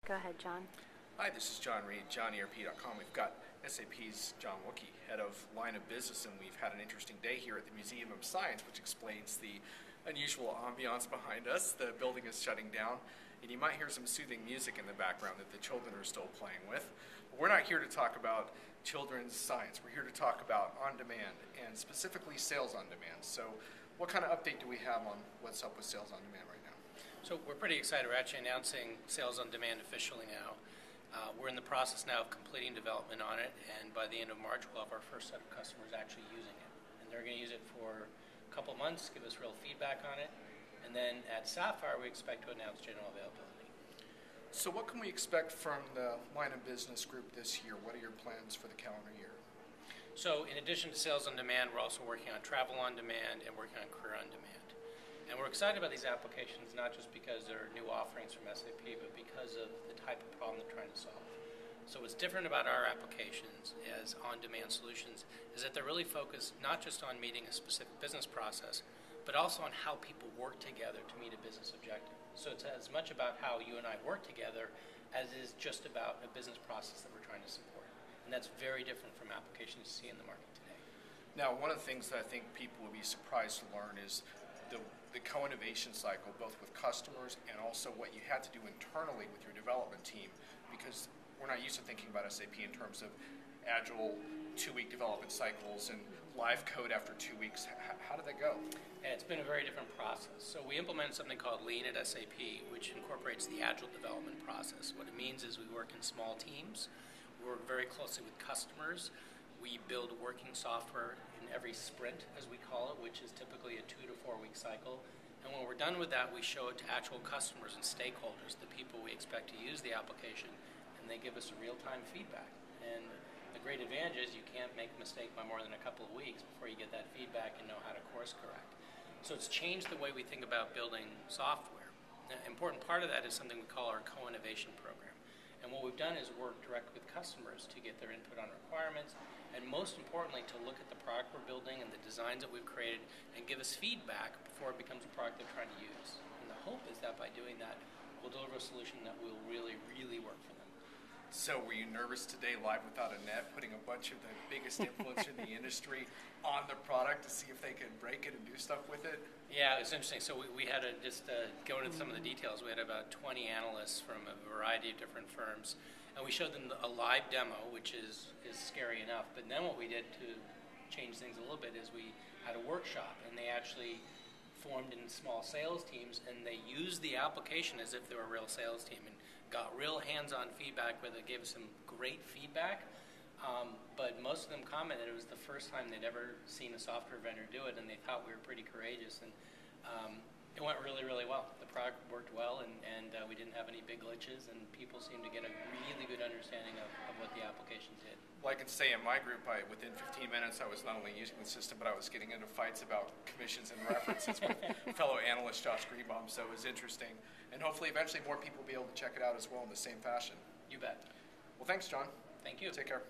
Go ahead, John. Hi, this is John Reed, JohnERP.com. We've got SAP's John Wookey, head of line of business, and we've had an interesting day here at the Museum of Science, which explains the unusual ambiance behind us. The building is shutting down, and you might hear some soothing music in the background that the children are still playing with. But we're not here to talk about children's science. We're here to talk about on-demand, and specifically sales on demand. So what kind of update do we have on what's up with sales on demand right now? So we're pretty excited. We're actually announcing sales on demand officially now. We're in the process now of completing development on it, and by the end of March, we'll have our first set of customers actually using it. And they're going to use it for a couple months, give us real feedback on it, and then at Sapphire, we expect to announce general availability. So what can we expect from the line of business group this year? What are your plans for the calendar year? So in addition to sales on demand, we're also working on travel on demand and working on career on demand. And we're excited about these applications, not just because they're new offerings from SAP, but because of the type of problem they're trying to solve. So what's different about our applications as on-demand solutions is that they're really focused not just on meeting a specific business process, but also on how people work together to meet a business objective. So it's as much about how you and I work together as it is just about a business process that we're trying to support. And that's very different from applications you see in the market today. Now, one of the things that I think people will be surprised to learn is the co-innovation cycle, both with customers and also what you had to do internally with your development team, because we're not used to thinking about SAP in terms of Agile 2-week development cycles and live code after 2 weeks. How did that go? And it's been a very different process. So we implemented something called Lean at SAP, which incorporates the Agile development process. What it means is we work in small teams. We work very closely with customers. We build working software in every sprint, as we call it, which is typically a 2 to 4 week cycle. And when we're done with that, we show it to actual customers and stakeholders, the people we expect to use the application, and they give us real-time feedback. And the great advantage is you can't make a mistake by more than a couple of weeks before you get that feedback and know how to course correct. So it's changed the way we think about building software. An important part of that is something we call our co-innovation program. And what we've done is work direct with customers to get their input on requirements, and most importantly, to look at the product we're building and the designs that we've created and give us feedback before it becomes a product they're trying to use. And the hope is that by doing that, we'll deliver a solution that will really, really work for them. So were you nervous today, live without a net, putting a bunch of the biggest influencers in the industry on the product to see if they could break it and do stuff with it? Yeah, it was interesting. So we had to just go into some of the details. We had about 20 analysts from a variety of different firms, and we showed them a live demo, which is scary enough. But then what we did to change things a little bit is we had a workshop, and they actually formed in small sales teams, and they used the application as if they were a real sales team and got real hands-on feedback where they gave us some great feedback. But most of them commented it was the first time they'd ever seen a software vendor do it, and they thought we were pretty courageous. And it went really, really well. The product worked well, and we didn't have any big glitches, and people seemed to get a really good understanding of what the application did. Well, I can say in my group, within 15 minutes, I was not only using the system, but I was getting into fights about commissions and references with fellow analyst Josh Greenbaum, so it was interesting. And hopefully, eventually, more people will be able to check it out as well in the same fashion. You bet. Well, thanks, John. Thank you. Take care.